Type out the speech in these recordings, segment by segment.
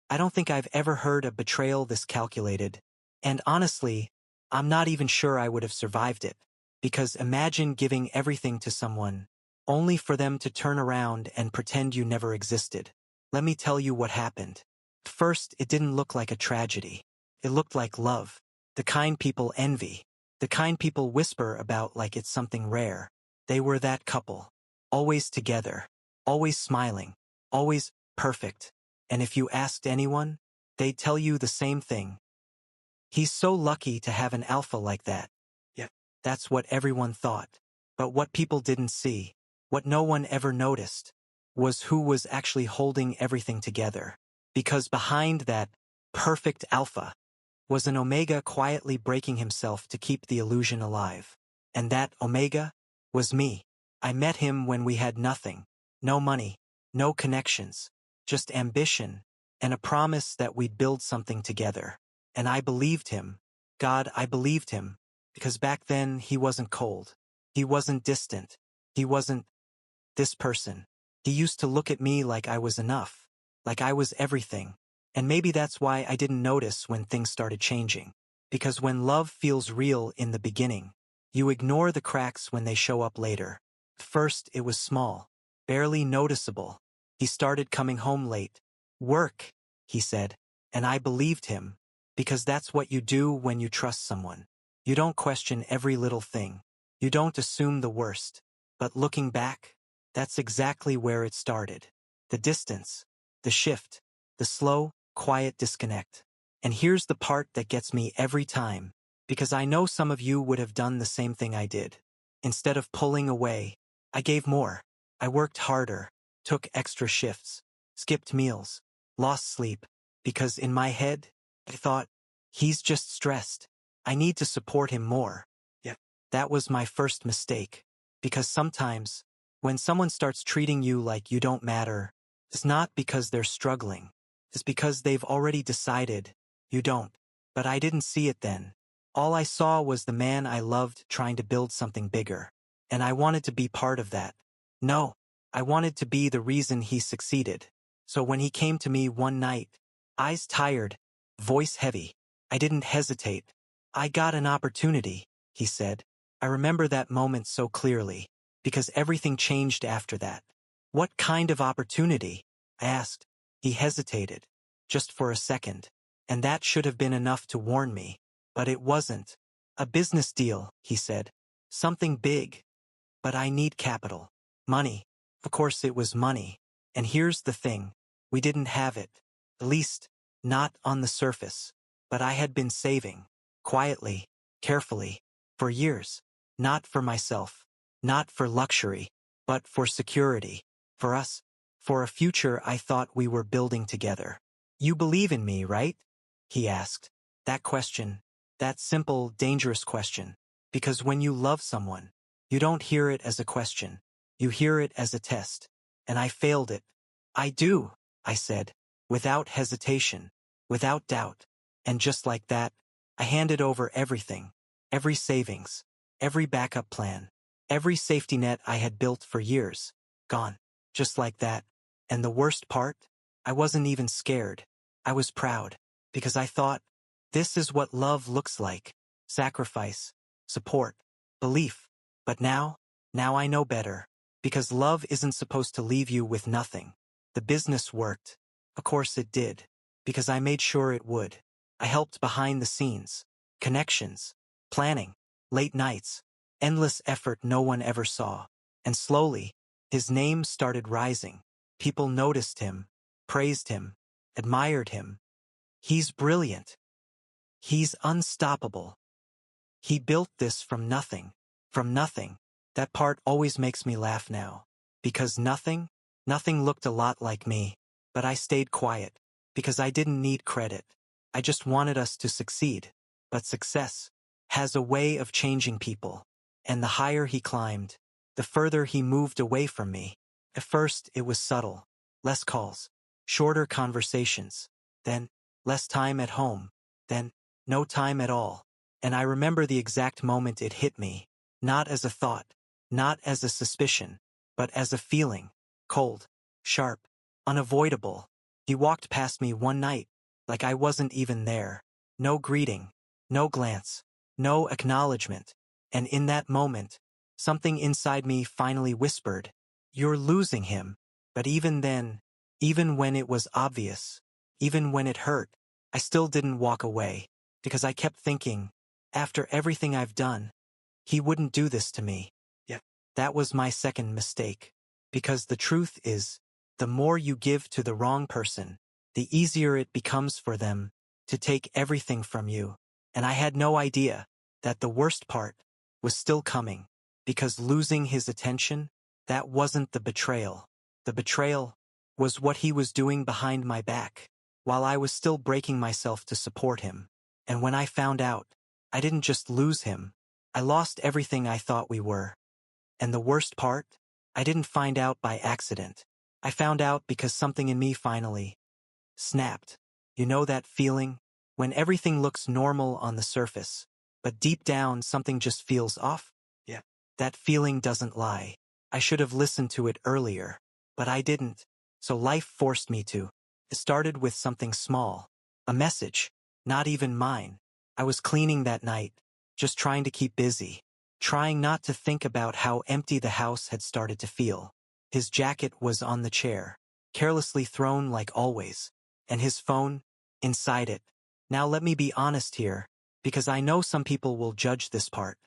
I don't think I've ever heard a betrayal this calculated. And honestly, I'm not even sure I would have survived it. Because imagine giving everything to someone, only for them to turn around and pretend you never existed. Let me tell you what happened. First, it didn't look like a tragedy. It looked like love. The kind people envy. The kind people whisper about like it's something rare. They were that couple. Always together. Always smiling. Always perfect. And if you asked anyone, they'd tell you the same thing. He's so lucky to have an alpha like that. Yeah, that's what everyone thought. But what people didn't see, what no one ever noticed, was who was actually holding everything together. Because behind that perfect alpha was an Omega quietly breaking himself to keep the illusion alive. And that Omega was me. I met him when we had nothing. No money, no connections, just ambition, and a promise that we'd build something together. And I believed him. God, I believed him. Because back then, he wasn't cold. He wasn't distant. He wasn't this person. He used to look at me like I was enough. Like I was everything. And maybe that's why I didn't notice when things started changing. Because when love feels real in the beginning, you ignore the cracks when they show up later. First, it was small. Barely noticeable. He started coming home late. Work, he said. And I believed him. Because that's what you do when you trust someone. You don't question every little thing. You don't assume the worst. But looking back, that's exactly where it started. The distance, the shift, the slow, quiet disconnect. And here's the part that gets me every time. Because I know some of you would have done the same thing I did. Instead of pulling away, I gave more. I worked harder, took extra shifts, skipped meals, lost sleep. Because in my head, I thought, he's just stressed. I need to support him more. Yeah. That was my first mistake. Because sometimes, when someone starts treating you like you don't matter, it's not because they're struggling. It's because they've already decided you don't. But I didn't see it then. All I saw was the man I loved trying to build something bigger. And I wanted to be part of that. No, I wanted to be the reason he succeeded. So when he came to me one night, eyes tired, voice heavy, I didn't hesitate. I got an opportunity, he said. I remember that moment so clearly, because everything changed after that. What kind of opportunity? I asked. He hesitated, just for a second. And that should have been enough to warn me. But it wasn't. A business deal, he said. Something big. But I need capital. Money. Of course it was money. And here's the thing. We didn't have it. At least, not on the surface. But I had been saving. Quietly. Carefully. For years. Not for myself. Not for luxury. But for security. For us. For a future I thought we were building together. You believe in me, right? He asked. That question. That simple, dangerous question. Because when you love someone, you don't hear it as a question. You hear it as a test. And I failed it. I do, I said, without hesitation, without doubt. And just like that, I handed over everything, every savings, every backup plan, every safety net I had built for years, gone, just like that. And the worst part? I wasn't even scared. I was proud, because I thought, this is what love looks like. Sacrifice, support, belief. But now I know better. Because love isn't supposed to leave you with nothing. The business worked. Of course it did. Because I made sure it would. I helped behind the scenes. Connections. Planning. Late nights. Endless effort no one ever saw. And slowly, his name started rising. People noticed him. Praised him. Admired him. He's brilliant. He's unstoppable. He built this from nothing. From nothing. That part always makes me laugh now. Because nothing looked a lot like me. But I stayed quiet. Because I didn't need credit. I just wanted us to succeed. But success has a way of changing people. And the higher he climbed, the further he moved away from me. At first, it was subtle. Less calls. Shorter conversations. Then, less time at home. Then, no time at all. And I remember the exact moment it hit me. Not as a thought. Not as a suspicion. But as a feeling. Cold. Sharp. Unavoidable. He walked past me one night, like I wasn't even there. No greeting, no glance, no acknowledgement. And in that moment, something inside me finally whispered, "You're losing him." But even then, even when it was obvious, even when it hurt, I still didn't walk away, because I kept thinking, after everything I've done, he wouldn't do this to me. Yeah. That was my second mistake. Because the truth is, the more you give to the wrong person, the easier it becomes for them to take everything from you. And I had no idea that the worst part was still coming, because losing his attention, that wasn't the betrayal. The betrayal was what he was doing behind my back, while I was still breaking myself to support him. And when I found out, I didn't just lose him, I lost everything I thought we were. And the worst part? I didn't find out by accident. I found out because something in me finally snapped. You know that feeling? When everything looks normal on the surface, but deep down something just feels off? Yeah. That feeling doesn't lie. I should have listened to it earlier, but I didn't. So life forced me to. It started with something small. A message. Not even mine. I was cleaning that night, just trying to keep busy, trying not to think about how empty the house had started to feel. His jacket was on the chair, carelessly thrown like always, and his phone, inside it. Now let me be honest here, because I know some people will judge this part.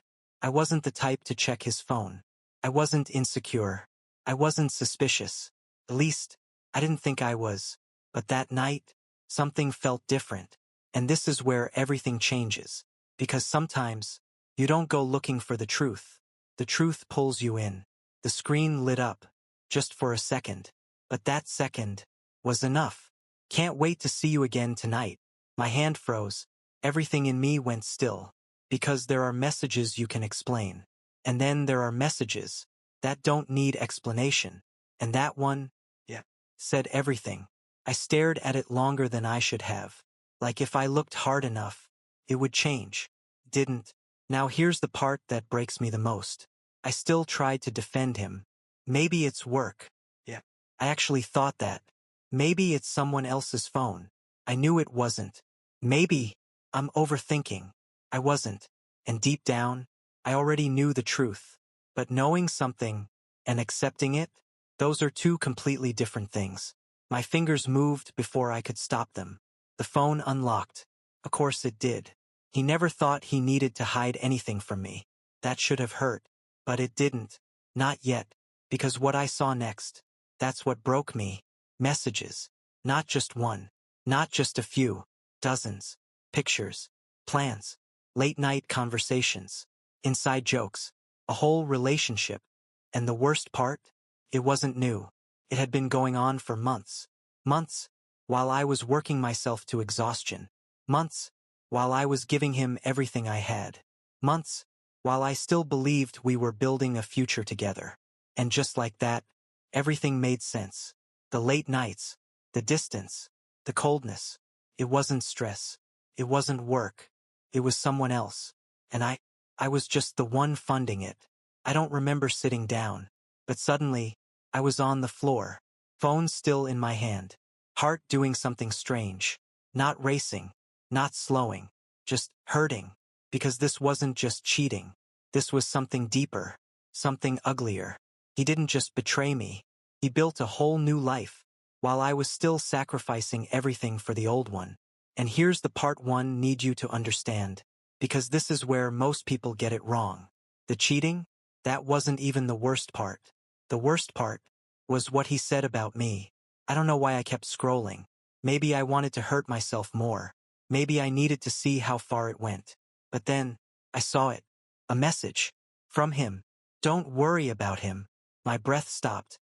I wasn't the type to check his phone. I wasn't insecure. I wasn't suspicious. At least, I didn't think I was. But that night, something felt different. And this is where everything changes. Because sometimes, you don't go looking for the truth. The truth pulls you in. The screen lit up, just for a second. But that second was enough. Can't wait to see you again tonight. My hand froze. Everything in me went still. Because there are messages you can explain. And then there are messages that don't need explanation. And that one, yeah, said everything. I stared at it longer than I should have. Like if I looked hard enough, it would change. Didn't. Now here's the part that breaks me the most. I still tried to defend him. Maybe it's work. Yeah. I actually thought that. Maybe it's someone else's phone. I knew it wasn't. Maybe I'm overthinking. I wasn't. And deep down, I already knew the truth. But knowing something and accepting it, those are two completely different things. My fingers moved before I could stop them. The phone unlocked. Of course it did. He never thought he needed to hide anything from me. That should have hurt. But it didn't. Not yet. Because what I saw next, that's what broke me. Messages. Not just one. Not just a few. Dozens. Pictures. Plans. Late-night conversations. Inside jokes. A whole relationship. And the worst part? It wasn't new. It had been going on for months. Months. While I was working myself to exhaustion. Months. While I was giving him everything I had. Months. While I still believed we were building a future together. And just like that, everything made sense. The late nights. The distance. The coldness. It wasn't stress. It wasn't work. It was someone else. And I was just the one funding it. I don't remember sitting down. But suddenly, I was on the floor. Phone still in my hand. Heart doing something strange. Not racing. Not slowing. Just hurting. Because this wasn't just cheating. This was something deeper. Something uglier. He didn't just betray me. He built a whole new life. While I was still sacrificing everything for the old one. And here's the part one need you to understand. Because this is where most people get it wrong. The cheating? That wasn't even the worst part. The worst part was what he said about me. I don't know why I kept scrolling. Maybe I wanted to hurt myself more. Maybe I needed to see how far it went. But then, I saw it. A message. From him. Don't worry about him. My breath stopped.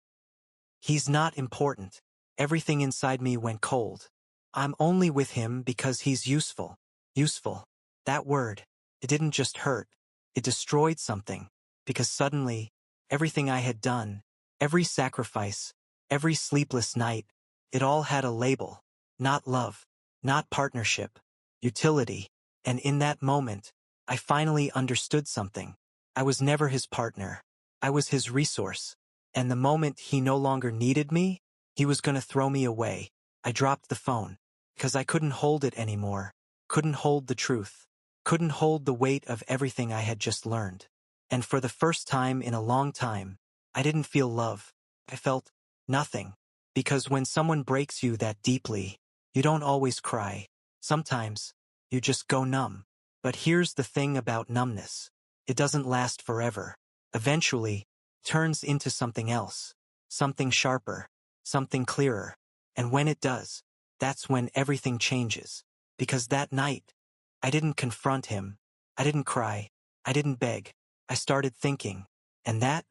He's not important. Everything inside me went cold. I'm only with him because he's useful. Useful. That word. It didn't just hurt. It destroyed something. Because suddenly, everything I had done, every sacrifice, every sleepless night, it all had a label. Not love. Not partnership. Utility. And in that moment, I finally understood something. I was never his partner. I was his resource. And the moment he no longer needed me, he was going to throw me away. I dropped the phone. Because I couldn't hold it anymore. Couldn't hold the truth. Couldn't hold the weight of everything I had just learned. And for the first time in a long time, I didn't feel love. I felt nothing. Because when someone breaks you that deeply, you don't always cry. Sometimes, you just go numb. But here's the thing about numbness. It doesn't last forever. Eventually, it turns into something else. Something sharper. Something clearer. And when it does, that's when everything changes. Because that night, I didn't confront him. I didn't cry. I didn't beg. I started thinking. And that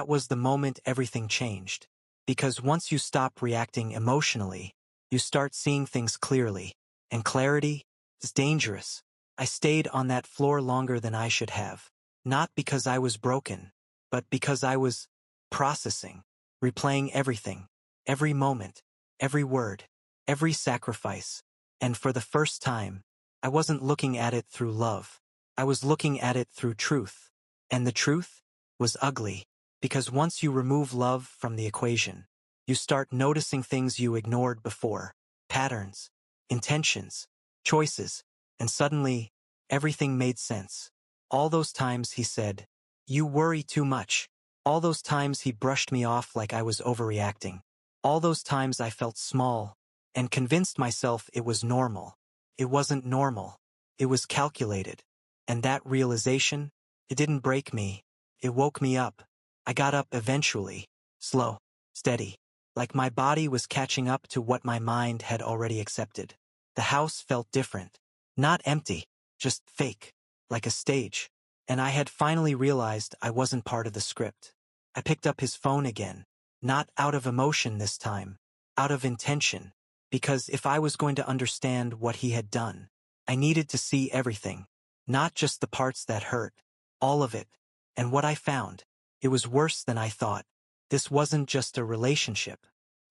was the moment everything changed. Because once you stop reacting emotionally, you start seeing things clearly. And clarity is dangerous. I stayed on that floor longer than I should have. Not because I was broken, but because I was processing, replaying everything, every moment, every word, every sacrifice. And for the first time, I wasn't looking at it through love. I was looking at it through truth. And the truth was ugly. Because once you remove love from the equation, you start noticing things you ignored before. Patterns, intentions, choices, and suddenly, everything made sense. All those times he said, "You worry too much." All those times he brushed me off like I was overreacting. All those times I felt small and convinced myself it was normal. It wasn't normal. It was calculated. And that realization, it didn't break me. It woke me up. I got up eventually, slow, steady, like my body was catching up to what my mind had already accepted. The house felt different. Not empty, just fake, like a stage. And I had finally realized I wasn't part of the script. I picked up his phone again, not out of emotion this time, out of intention. Because if I was going to understand what he had done, I needed to see everything, not just the parts that hurt, all of it. And what I found, it was worse than I thought. This wasn't just a relationship.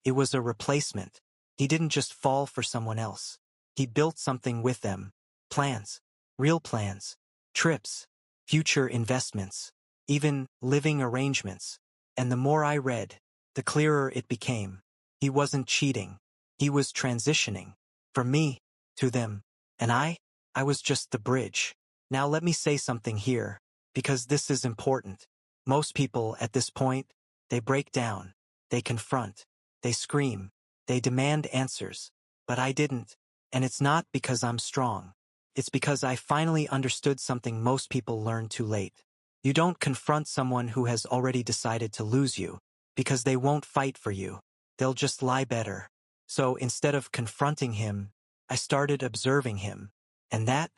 It was a replacement. He didn't just fall for someone else. He built something with them. Plans. Real plans. Trips. Future investments. Even living arrangements. And the more I read, the clearer it became. He wasn't cheating. He was transitioning. From me, to them. And I was just the bridge. Now let me say something here, because this is important. Most people at this point, they break down, they confront, they scream, they demand answers. But I didn't. And it's not because I'm strong. It's because I finally understood something most people learn too late. You don't confront someone who has already decided to lose you, because they won't fight for you. They'll just lie better. So instead of confronting him, I started observing him. And that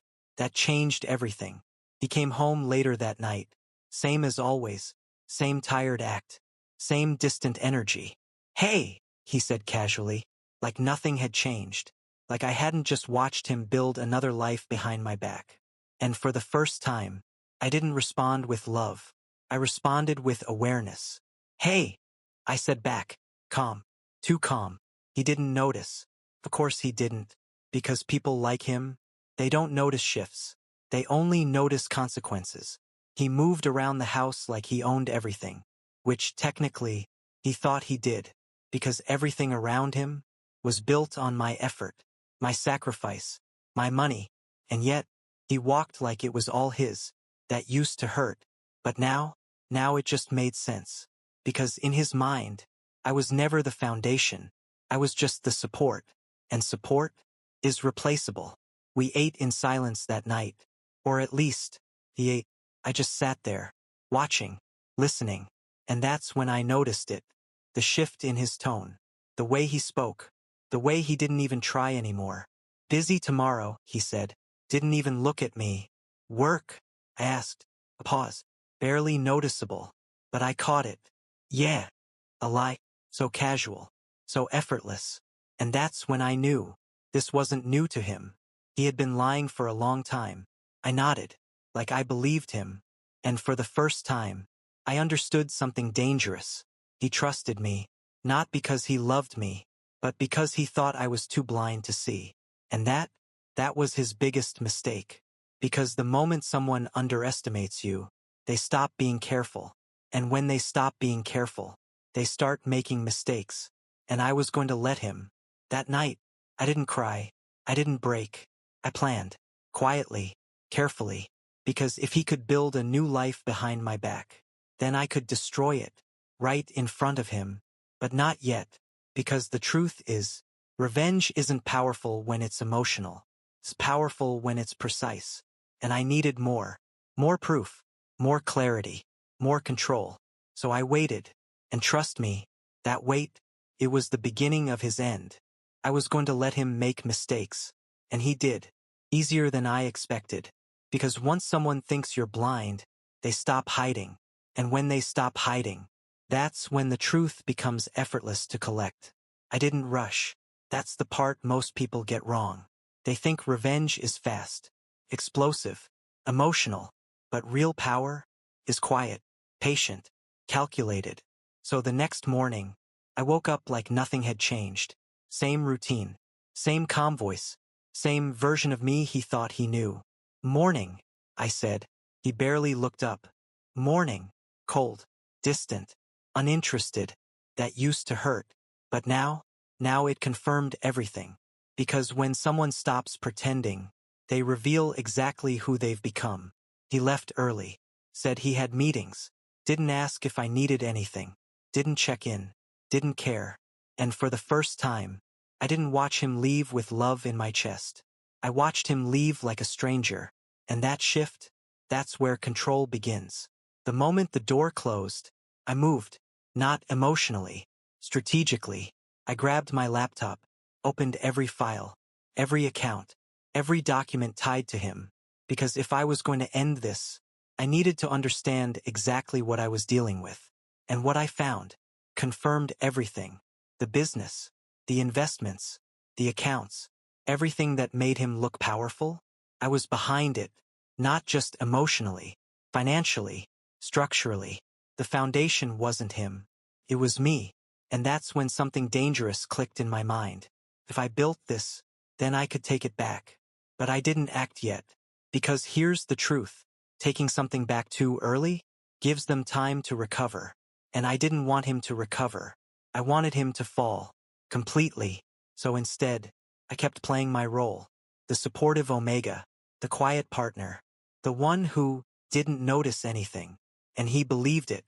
changed everything. He came home later that night. Same as always. Same tired act. Same distant energy. "Hey," he said casually, like nothing had changed. Like I hadn't just watched him build another life behind my back. And for the first time, I didn't respond with love. I responded with awareness. "Hey," I said back, calm, too calm. He didn't notice. Of course he didn't. Because people like him, they don't notice shifts. They only notice consequences. He moved around the house like he owned everything, which technically, he thought he did, because everything around him was built on my effort, my sacrifice, my money, and yet, he walked like it was all his. That used to hurt. But now it just made sense. Because in his mind, I was never the foundation. I was just the support. And support is replaceable. We ate in silence that night. Or at least, he ate. I just sat there, watching, listening. And that's when I noticed it. The shift in his tone. The way he spoke. The way he didn't even try anymore. "Busy tomorrow," he said. Didn't even look at me. "Work?" I asked. A pause. Barely noticeable. But I caught it. "Yeah." A lie. So casual. So effortless. And that's when I knew. This wasn't new to him. He had been lying for a long time. I nodded. Like I believed him. And for the first time, I understood something dangerous. He trusted me. Not because he loved me, but because he thought I was too blind to see. And that was his biggest mistake. Because the moment someone underestimates you, they stop being careful. And when they stop being careful, they start making mistakes. And I was going to let him. That night, I didn't cry. I didn't break. I planned. Quietly. Carefully. Because if he could build a new life behind my back, then I could destroy it. Right in front of him. But not yet. Because the truth is, revenge isn't powerful when it's emotional. It's powerful when it's precise. And I needed more. More proof. More clarity. More control. So I waited. And trust me, that wait, it was the beginning of his end. I was going to let him make mistakes. And he did. Easier than I expected. Because once someone thinks you're blind, they stop hiding. And when they stop hiding, that's when the truth becomes effortless to collect. I didn't rush. That's the part most people get wrong. They think revenge is fast, explosive, emotional, but real power is quiet, patient, calculated. So the next morning, I woke up like nothing had changed. Same routine, same calm voice, same version of me he thought he knew. Morning, I said. He barely looked up. Morning, cold, distant, uninterested. That used to hurt. But now it confirmed everything. Because when someone stops pretending, they reveal exactly who they've become. He left early, said he had meetings, didn't ask if I needed anything, didn't check in, didn't care. And for the first time, I didn't watch him leave with love in my chest. I watched him leave like a stranger. And that shift, that's where control begins. The moment the door closed, I moved. Not emotionally, strategically. I grabbed my laptop, opened every file, every account, every document tied to him. Because if I was going to end this, I needed to understand exactly what I was dealing with. And what I found confirmed everything. The business, the investments, the accounts, everything that made him look powerful. I was behind it, not just emotionally, financially, structurally. The foundation wasn't him. It was me. And that's when something dangerous clicked in my mind. If I built this, then I could take it back. But I didn't act yet. Because here's the truth. Taking something back too early gives them time to recover. And I didn't want him to recover. I wanted him to fall. Completely. So instead, I kept playing my role. The supportive Omega. The quiet partner. The one who didn't notice anything. And he believed it.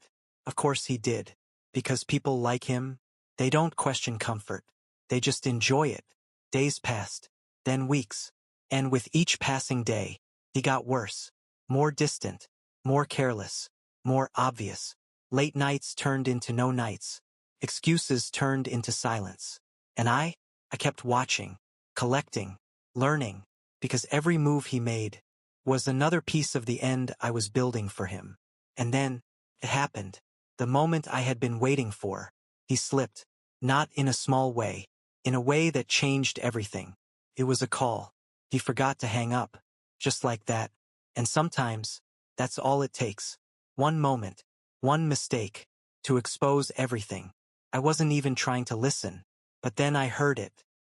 Of course he did. Because people like him, they don't question comfort. They just enjoy it. Days passed. Then weeks. And with each passing day, he got worse. More distant. More careless. More obvious. Late nights turned into no nights. Excuses turned into silence. And I kept watching, collecting, learning. Because every move he made was another piece of the end I was building for him. And then, it happened. The moment I had been waiting for. He slipped. Not in a small way. In a way that changed everything. It was a call. He forgot to hang up. Just like that. And sometimes, that's all it takes. One moment. One mistake. To expose everything. I wasn't even trying to listen. But then I heard it.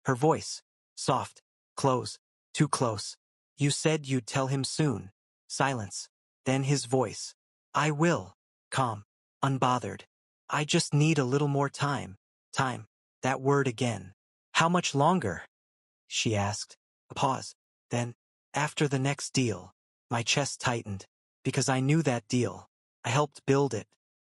Her voice. Soft. Close. Too close. You said you'd tell him soon. Silence. Then his voice. I will. Calm. Unbothered. I just need a little more time. Time. That word again. How much longer? She asked. A pause. Then, after the next deal. My chest tightened. Because I knew that deal. I helped build it.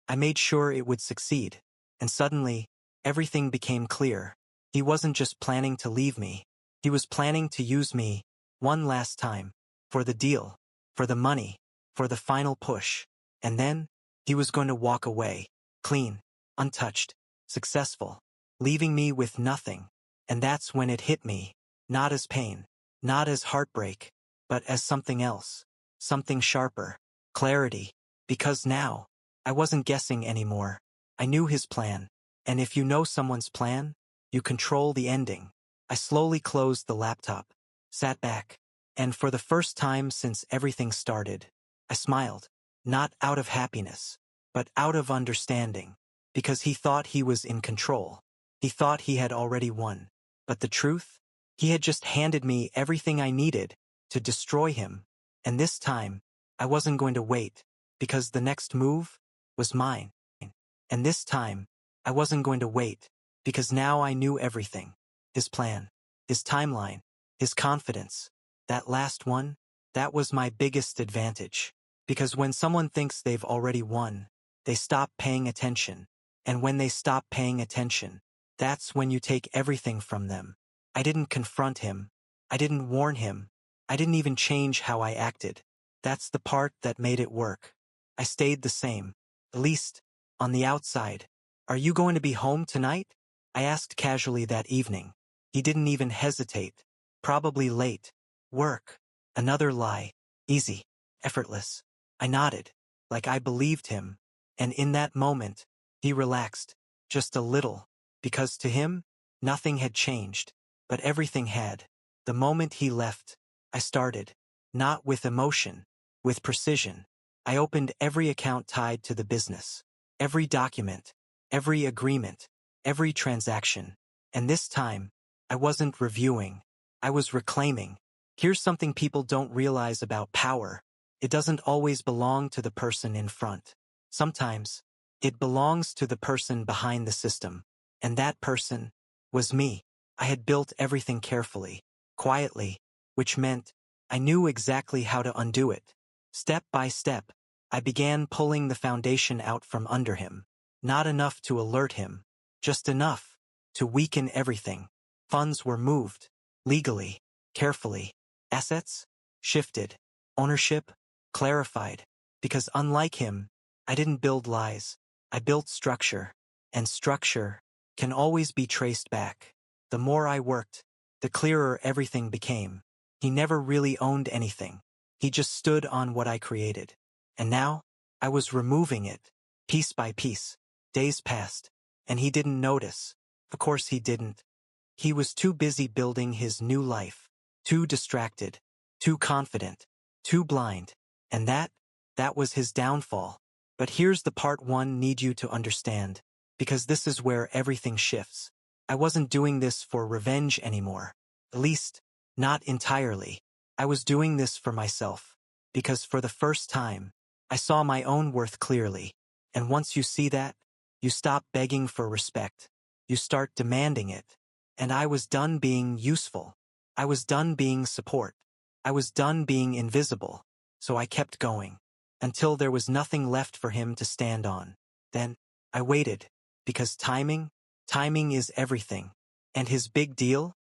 I made sure it would succeed. And suddenly, everything became clear. He wasn't just planning to leave me. He was planning to use me, one last time. For the deal. For the money. For the final push. And then, he was going to walk away. Clean. Untouched. Successful. Leaving me with nothing. And that's when it hit me. Not as pain. Not as heartbreak. But as something else. Something sharper. Clarity. Because now, I wasn't guessing anymore. I knew his plan. And if you know someone's plan, you control the ending. I slowly closed the laptop. Sat back. And for the first time since everything started, I smiled. Not out of happiness, but out of understanding. Because he thought he was in control. He thought he had already won. But the truth? He had just handed me everything I needed to destroy him. And this time, I wasn't going to wait. Because the next move was mine. And this time, I wasn't going to wait. Because now I knew everything. his plan, his timeline, his confidence. That last one, that was my biggest advantage. Because when someone thinks they've already won, they stop paying attention. And when they stop paying attention, that's when you take everything from them. I didn't confront him. I didn't warn him. I didn't even change how I acted. That's the part that made it work. I stayed the same. At least, on the outside. Are you going to be home tonight? I asked casually that evening. He didn't even hesitate. Probably late. Work. Another lie. Easy. Effortless. I nodded, like I believed him. And in that moment, he relaxed. Just a little. Because to him, nothing had changed. But everything had. The moment he left, I started. Not with emotion. With precision. I opened every account tied to the business. Every document. Every agreement. Every transaction. And this time, I wasn't reviewing. I was reclaiming. Here's something people don't realize about power. It doesn't always belong to the person in front. Sometimes, it belongs to the person behind the system. And that person was me. I had built everything carefully, quietly, which meant I knew exactly how to undo it. Step by step, I began pulling the foundation out from under him. Not enough to alert him, just enough to weaken everything. Funds were moved, legally, carefully. Assets shifted. Ownership clarified. Because unlike him, I didn't build lies. I built structure. And structure can always be traced back. The more I worked, the clearer everything became. He never really owned anything. He just stood on what I created. And now, I was removing it, piece by piece. Days passed, and he didn't notice. Of course he didn't. He was too busy building his new life. Too distracted. Too confident. Too blind. And that was his downfall. But here's the part one need you to understand. Because this is where everything shifts. I wasn't doing this for revenge anymore. At least, not entirely. I was doing this for myself. Because for the first time, I saw my own worth clearly. And once you see that, you stop begging for respect. You start demanding it. And I was done being useful. I was done being support. I was done being invisible. So I kept going. Until there was nothing left for him to stand on. Then, I waited. Because timing is everything. And his big deal?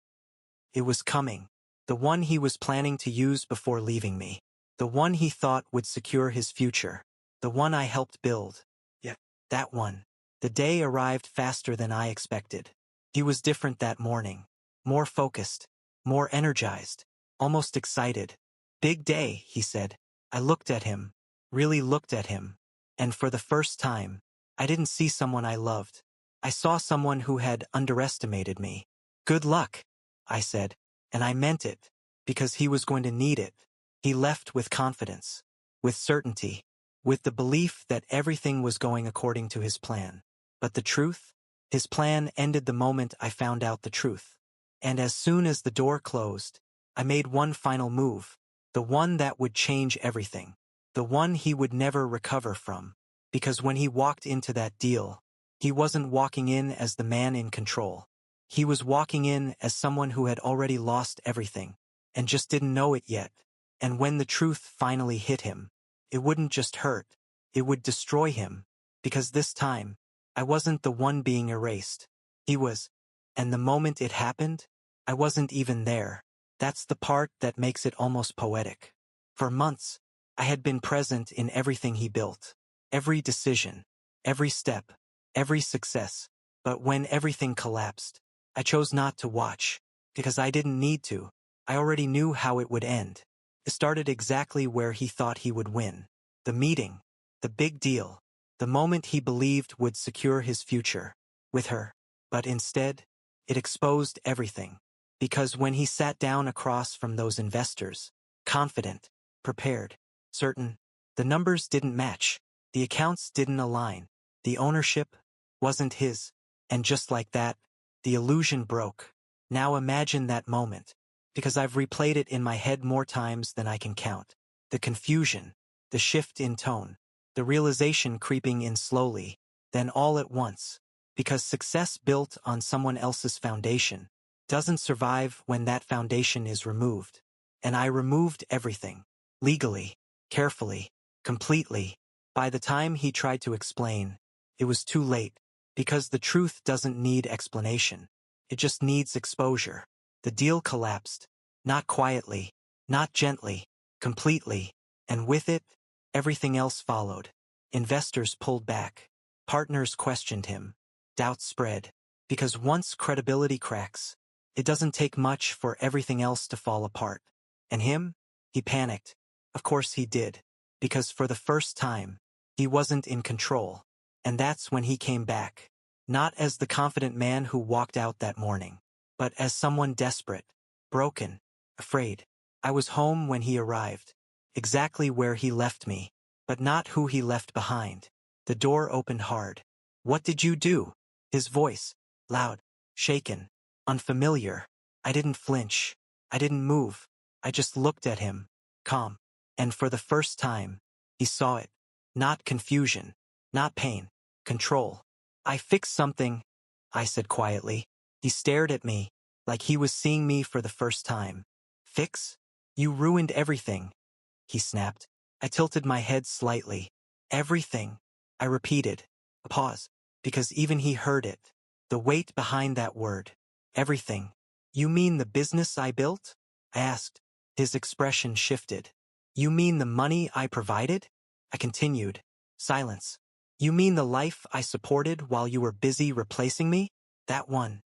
It was coming. The one he was planning to use before leaving me. The one he thought would secure his future. The one I helped build. Yeah, that one. The day arrived faster than I expected. He was different that morning. More focused. More energized. Almost excited. Big day, he said. I looked at him. Really looked at him. And for the first time, I didn't see someone I loved. I saw someone who had underestimated me. Good luck, I said. And I meant it. Because he was going to need it. He left with confidence. With certainty. With the belief that everything was going according to his plan. But the truth? His plan ended the moment I found out the truth. And as soon as the door closed, I made one final move. The one that would change everything. The one he would never recover from. Because when he walked into that deal, he wasn't walking in as the man in control. He was walking in as someone who had already lost everything, and just didn't know it yet. And when the truth finally hit him, it wouldn't just hurt, it would destroy him. Because this time, I wasn't the one being erased. He was. And the moment it happened, I wasn't even there. That's the part that makes it almost poetic. For months, I had been present in everything he built. Every decision, every step, every success. But when everything collapsed, I chose not to watch. Because I didn't need to. I already knew how it would end. It started exactly where he thought he would win. The meeting. The big deal. The moment he believed would secure his future. With her. But instead, it exposed everything. Because when he sat down across from those investors, confident, prepared, certain, the numbers didn't match. The accounts didn't align. The ownership wasn't his. And just like that, the illusion broke. Now imagine that moment. Because I've replayed it in my head more times than I can count. The confusion, the shift in tone, the realization creeping in slowly, then all at once. Because success built on someone else's foundation doesn't survive when that foundation is removed. And I removed everything. Legally, carefully, completely. By the time he tried to explain, it was too late, because the truth doesn't need explanation. It just needs exposure. The deal collapsed. Not quietly, not gently, completely. And with it, everything else followed. Investors pulled back. Partners questioned him. Doubts spread. Because once credibility cracks, it doesn't take much for everything else to fall apart. And him? He panicked. Of course he did. Because for the first time, he wasn't in control. And that's when he came back. Not as the confident man who walked out that morning, but as someone desperate, broken, afraid. I was home when he arrived. Exactly where he left me, but not who he left behind. The door opened hard. "What did you do?" His voice, loud, shaken, unfamiliar. I didn't flinch. I didn't move. I just looked at him, calm. And for the first time, he saw it. Not confusion, not pain, control. "I fixed something," I said quietly. He stared at me, like he was seeing me for the first time. "Fix? You ruined everything," he snapped. I tilted my head slightly. "Everything," I repeated. A pause, because even he heard it. The weight behind that word. Everything. "You mean the business I built?" I asked. His expression shifted. "You mean the money I provided?" I continued. Silence. "You mean the life I supported while you were busy replacing me?" That one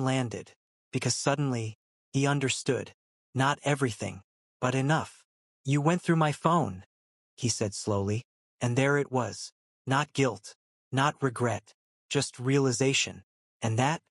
landed. Because suddenly, he understood. Not everything, but enough. "You went through my phone," he said slowly. And there it was. Not guilt, not regret, just realization. And that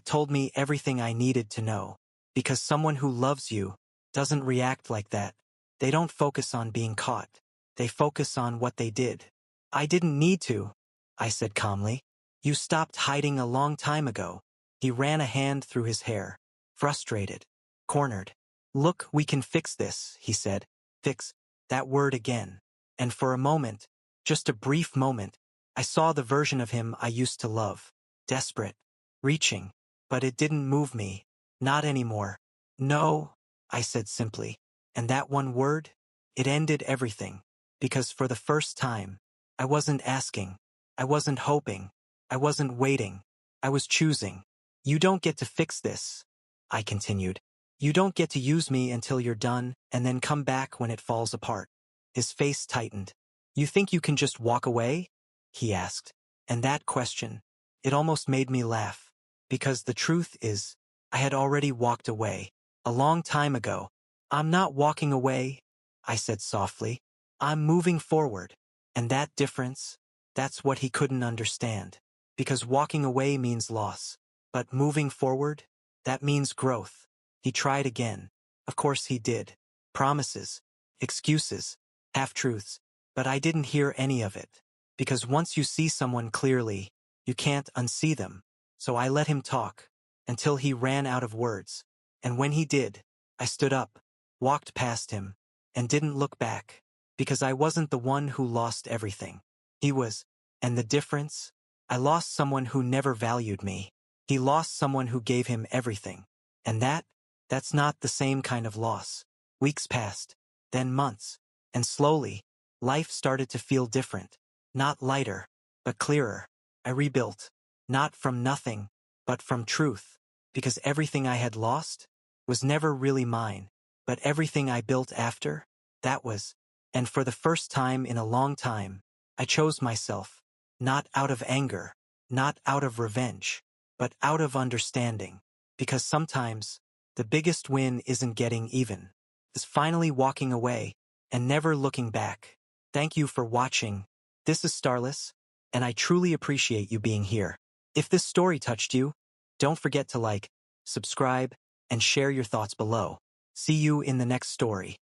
told me everything I needed to know. Because someone who loves you doesn't react like that. They don't focus on being caught. They focus on what they did. "I didn't need to," I said calmly. "You stopped hiding a long time ago." He ran a hand through his hair. Frustrated. Cornered. "Look, we can fix this," he said. Fix. That word again. And for a moment, just a brief moment, I saw the version of him I used to love. Desperate. Reaching. But it didn't move me. Not anymore. "No," I said simply. And that one word, it ended everything. Because for the first time, I wasn't asking. I wasn't hoping. I wasn't waiting. I was choosing. "You don't get to fix this," I continued. "You don't get to use me until you're done and then come back when it falls apart." His face tightened. "You think you can just walk away?" he asked. And that question, it almost made me laugh. Because the truth is, I had already walked away. A long time ago. "I'm not walking away," I said softly. "I'm moving forward." And that difference, that's what he couldn't understand. Because walking away means loss. But moving forward, that means growth. He tried again. Of course he did. Promises, excuses, half-truths. But I didn't hear any of it. Because once you see someone clearly, you can't unsee them. So I let him talk, until he ran out of words. And when he did, I stood up, walked past him, and didn't look back. Because I wasn't the one who lost everything. He was. And the difference? I lost someone who never valued me. He lost someone who gave him everything. And that's not the same kind of loss. Weeks passed, then months, and slowly, life started to feel different. Not lighter, but clearer. I rebuilt. Not from nothing, but from truth. Because everything I had lost was never really mine. But everything I built after, that was. And for the first time in a long time, I chose myself. Not out of anger, not out of revenge, but out of understanding. Because sometimes, the biggest win isn't getting even. It's finally walking away, and never looking back. Thank you for watching. This is Starless, and I truly appreciate you being here. If this story touched you, don't forget to like, subscribe, and share your thoughts below. See you in the next story.